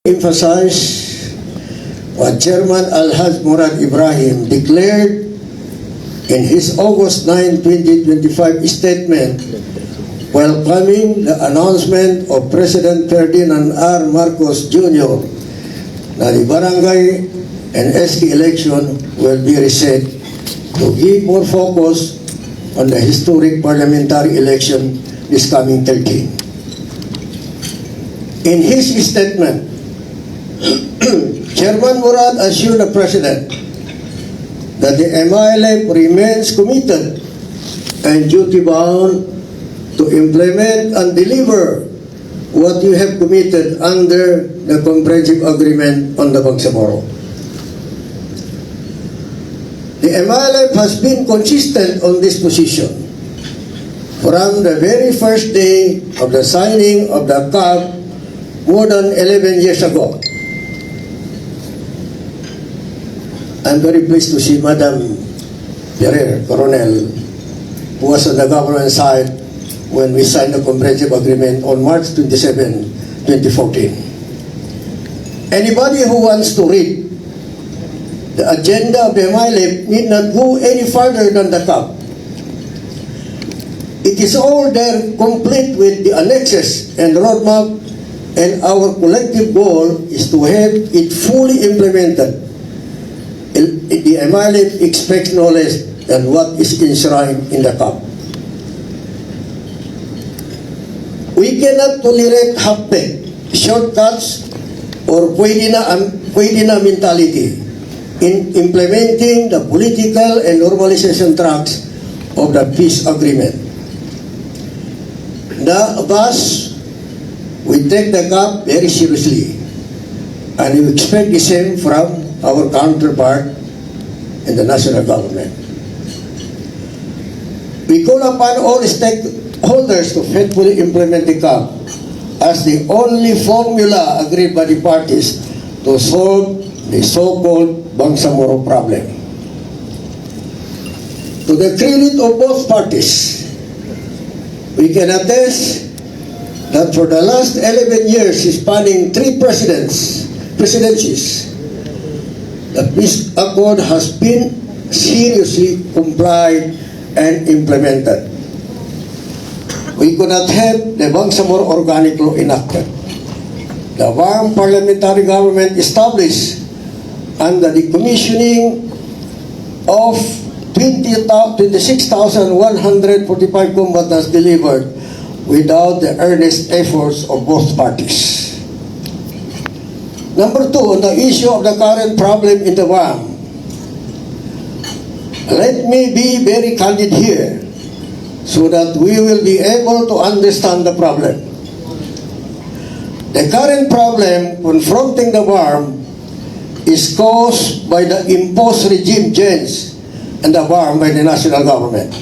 emphasize what Chairman Alhaj Murad Ibrahim declared in his August 9, 2025 statement welcoming the announcement of President Ferdinand R. Marcos Jr. that the barangay and SK election will be reset to give more focus on the historic parliamentary election this coming 13. In his statement, Chairman Murad assured the President that the MILF remains committed and duty-bound to implement and deliver what you have committed under the comprehensive agreement on the Bangsamoro. The MILF has been consistent on this position from the very first day of the signing of the CAB more than 11 years ago. I'm very pleased to see Madam Ferrer, Coronel, who was on the government side when we signed the comprehensive agreement on March 27, 2014. Anybody who wants to read the agenda of the MILF need not go any further than the CAB. It is all there, complete with the annexes and roadmap, and our collective goal is to have it fully implemented. The MILF expects no less than what is enshrined in the CAB. We cannot tolerate half-baked, shortcuts, or pwede na mentality in implementing the political and normalization tracks of the peace agreement. Thus, we take the CAB very seriously, and we expect the same from our counterpart in the national government. We call upon all stakeholders to faithfully implement the CAB as the only formula agreed by the parties to solve the so-called Bangsamoro problem. To the credit of both parties, we can attest that for the last 11 years, spanning 3 presidencies, the peace accord has been seriously complied and implemented. We could not have the Bangsamoro Organic Law enacted, the VARM parliamentary government established, under the commissioning of 26,145 combatants delivered without the earnest efforts of both parties. Number 2, on the issue of the current problem in the VAM, let me be very candid here so that we will be able to understand the problem. The current problem confronting the VAM is caused by the imposed regime change and the VAM by the national government.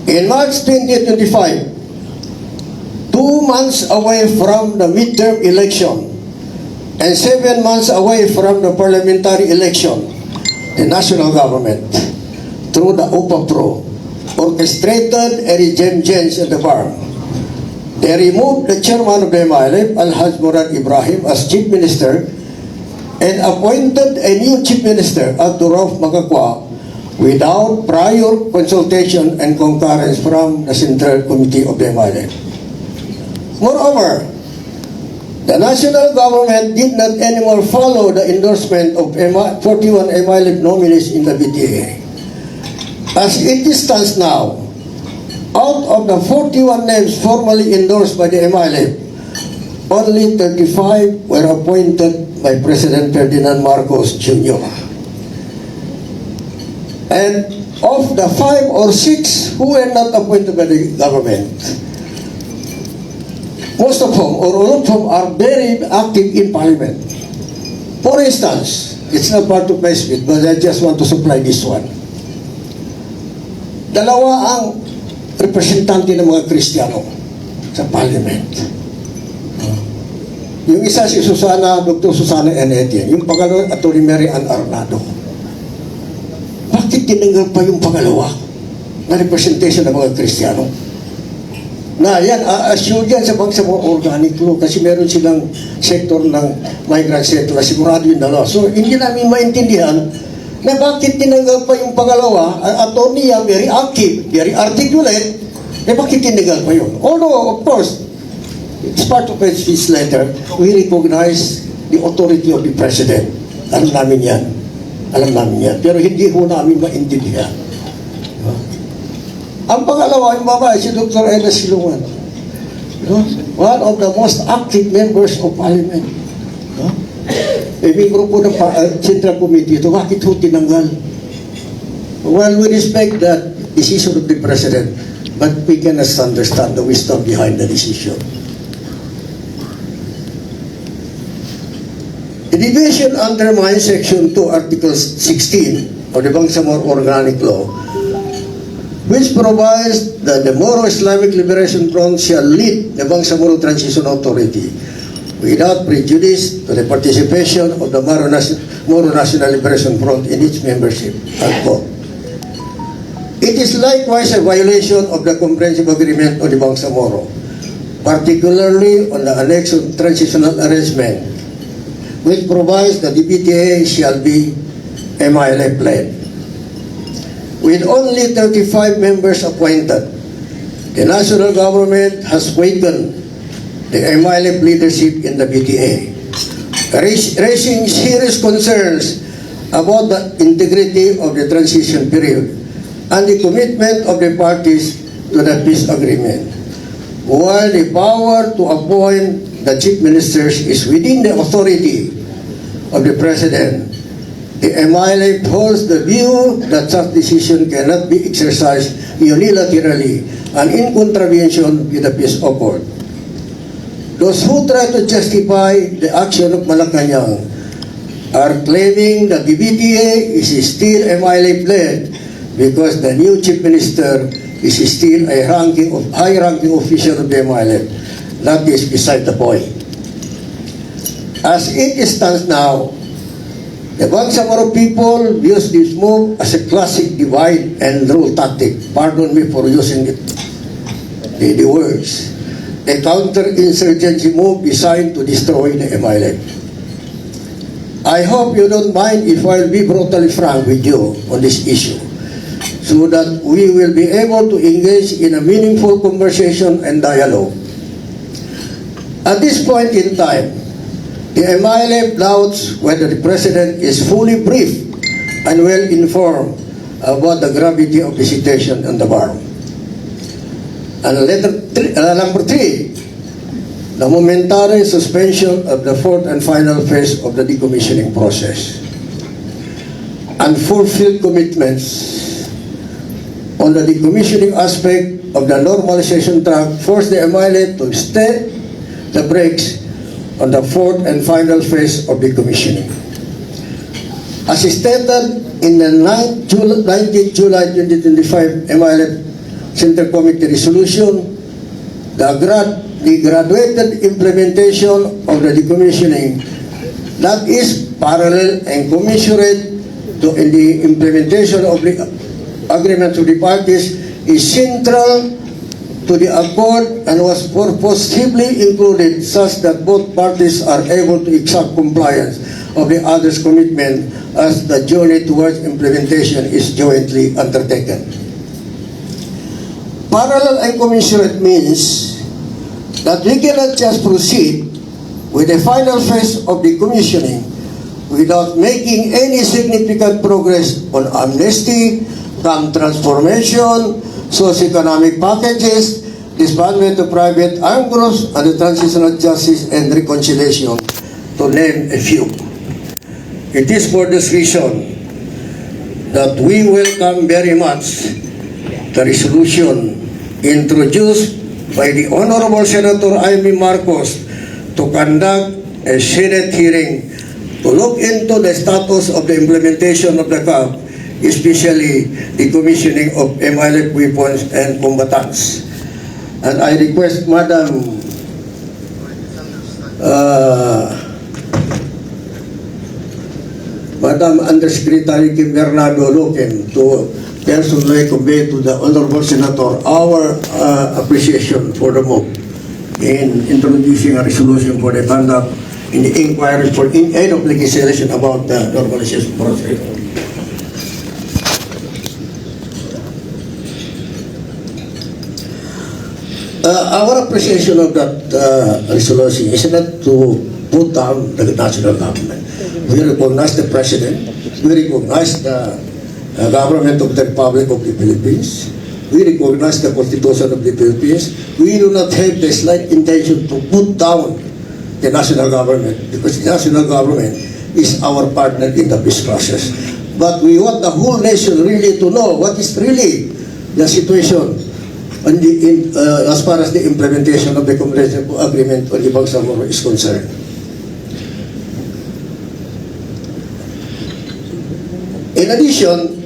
In March 2025, 2 months away from the midterm election and 7 months away from the parliamentary election, the national government, through the UPAPRO, orchestrated a regime change at the VAM. They removed the chairman of the MILF, Alhaj Murad Ibrahim, as chief minister and appointed a new chief minister, Abdurrauf Magakwa, without prior consultation and concurrence from the Central Committee of the MILF. Moreover, the national government did not anymore follow the endorsement of 41 MILF nominees in the BTA. As it stands now, out of the 41 names formally endorsed by the MILF, only 35 were appointed by President Ferdinand Marcos Jr. And of the 5 or 6 who were not appointed by the government, most of whom or all of whom are very active in parliament. For instance, it's not part of my speech, but I just want to supply this one. Dalawa ang representante ng mga Kristiyano sa parliament. Yung isa si Dr. Susana N. Etienne, yung pangalawa, Atty. Mary Ann Arnado. Bakit tinanggal pa yung pangalawa na representation ng mga Kristiyano? na yan, assure yan sa Bangsamoro Organic Law kasi meron silang sektor ng migrant sector na sigurado yun na law. So, hindi namin maintindihan na bakit tinanggal pa yung pangalawa, attorney yan, very active, very articulate, bakit tinanggal pa yun? Although, of course, it's part of his letter, we recognize the authority of the President. Alam namin yan. Alam namin yan. Pero hindi ho namin maintindihan. Ang pangalawa, yung babae, si Dr. Ella Silungan. One of the most active members of Parliament. May grupo ng Central Committee ito, bakit ho tinanggal? Well, we respect that decision of the President, but we cannot understand the wisdom behind the decision. The division undermines Section 2, Article 16 of the Bangsamoro Organic Law, which provides that the Moro Islamic Liberation Front shall lead the Bangsamoro Transition Authority without prejudice to the participation of the Moro National Liberation Front in its membership. Unquote. It is likewise a violation of the Comprehensive Agreement of the Bangsamoro, particularly on the Annex of Transitional Arrangement, which provides that the BTA shall be MILF-led. With only 35 members appointed, the national government has weakened the MILF leadership in the BTA, raising serious concerns about the integrity of the transition period and the commitment of the parties to the peace agreement. While the power to appoint the chief ministers is within the authority of the President, the MILF holds the view that such decision cannot be exercised unilaterally and in contravention with the peace accord. Those who try to justify the action of Malacanang are claiming that the BTA is still MILF-led because the new chief minister is still a high-ranking official of the MILF. That is beside the point. As it stands now, the Bangsamoro people views this move as a classic divide and rule tactic. Pardon me for using the words. A counter-insurgency move designed to destroy the MILF. I hope you don't mind if I'll be brutally frank with you on this issue, so that we will be able to engage in a meaningful conversation and dialogue. At this point in time, the MILF doubts whether the President is fully briefed and well informed about the gravity of the situation on the bar. And number 3, the momentary suspension of the fourth and final phase of the decommissioning process. Unfulfilled commitments on the decommissioning aspect of the normalization track forced the MILF to stay the brakes on the fourth and final phase of decommissioning. As stated in the 19th July 2025 MILF Center Committee resolution, the graduated implementation of the decommissioning that is parallel and commensurate to the implementation of the agreement of the parties is central to the accord and was purposefully included such that both parties are able to exact compliance of the other's commitment as the journey towards implementation is jointly undertaken. Parallel and commensurate means that we cannot just proceed with the final phase of the commissioning without making any significant progress on amnesty, camp transformation, socio-economic packages, disbandment of private armed groups, and the transitional justice and reconciliation, to name a few. It is for this reason that we welcome very much the resolution introduced by the Honorable Senator Amy Marcos to conduct a Senate hearing to look into the status of the implementation of the CAP, especially the commissioning of MILF weapons and combatants. And I request Madam Madam Undersecretary Kim Bernardo Luquen to personally convey to the Honorable Senator our appreciation for the move in introducing a resolution for the conduct in the inquiry for in aid of legislation about the normalization process. Our appreciation of that resolution is not to put down the national government. We recognize the President, we recognize the government of the Republic of the Philippines, we recognize the Constitution of the Philippines. We do not have the slight intention to put down the national government, because the national government is our partner in the peace process. But we want the whole nation really to know what is really the situation as far as the implementation of the comprehensive agreement on the Bangsamoro is concerned. In addition,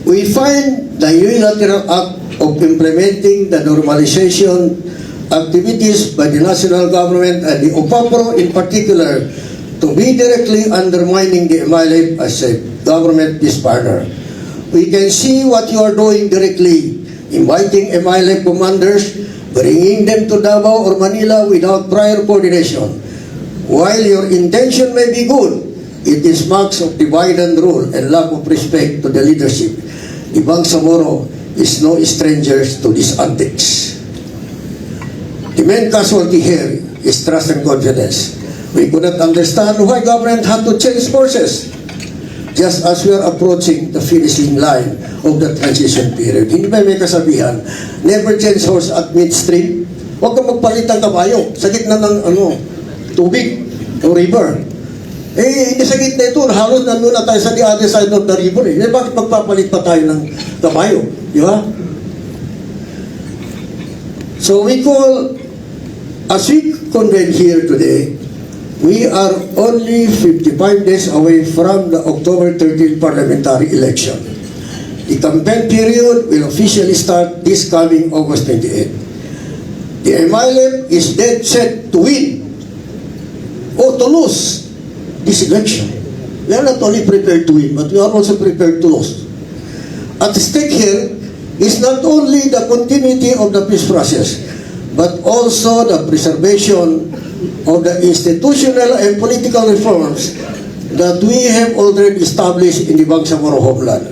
we find the unilateral act of implementing the normalization activities by the national government and the OPAPRO in particular to be directly undermining the MILF as a government peace partner. We can see what you are doing directly, inviting MILF commanders, bringing them to Davao or Manila without prior coordination. While your intention may be good, it is marks of divide and rule and lack of respect to the leadership. The Bangsamoro is no strangers to these antics. The main casualty here is trust and confidence. We could not understand why government had to change courses just as we are approaching the finishing line of the transition period. Hindi ba may kasabihan, never change horse at midstream? Huwag kang magpalit ng kabayo sa gitna ng tubig o river. Eh, sa gitna ito, halos nandun na tayo sa the other side of the river. Eh, bakit magpapalit pa tayo ng kabayo? Di ba? So we call, as we convene here today, we are only 55 days away from the October 13 parliamentary election. The campaign period will officially start this coming August 28. The MILF is dead set to win or to lose this election. We are not only prepared to win, but we are also prepared to lose. At stake here is not only the continuity of the peace process, but also the preservation of the institutional and political reforms that we have already established in the Bangsamoro homeland.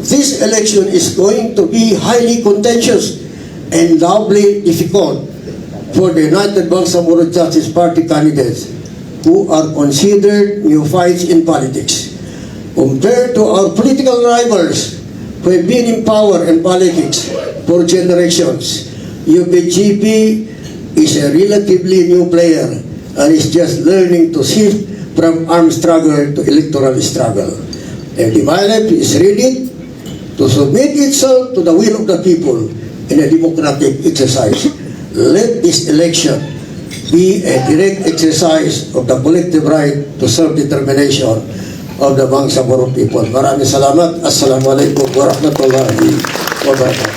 This election is going to be highly contentious and doubly difficult for the United Bangsamoro Justice Party candidates who are considered neophytes in politics. Compared to our political rivals who have been in power and politics for generations, UBGP is a relatively new player and is just learning to shift from armed struggle to electoral struggle. And the MILF is ready to submit itself to the will of the people in a democratic exercise. Let this election be a direct exercise of the collective right to self-determination of the Bangsamoro people. Maraming salamat. Assalamualaikum warahmatullahi wabarakatuh.